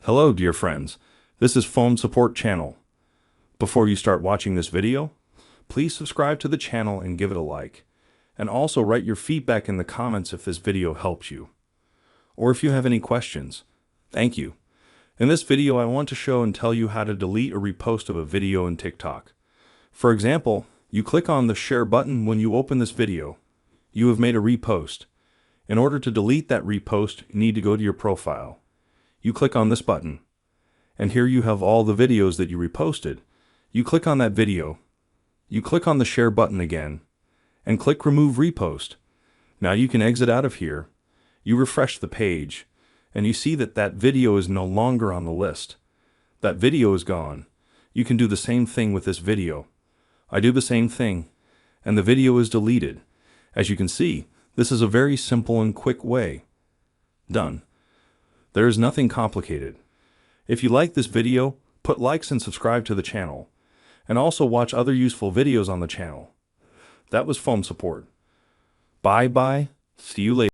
Hello, dear friends. This is Phone Support Channel. Before you start watching this video, please subscribe to the channel and give it a like. And also write your feedback in the comments if this video helps you, or if you have any questions. Thank you. In this video, I want to show and tell you how to delete a repost of a video in TikTok. For example, you click on the share button when you open this video. You have made a repost. In order to delete that repost, you need to go to your profile. You click on this button, and here you have all the videos that you reposted. You click on that video. You click on the share button again, and click remove repost. Now you can exit out of here. You refresh the page, and you see that that video is no longer on the list. That video is gone. You can do the same thing with this video. I do the same thing, and the video is deleted. As you can see, this is a very simple and quick way. Done. There is nothing complicated. If you like this video, put likes and subscribe to the channel, and also watch other useful videos on the channel. That was Phone Support. Bye bye. See you later.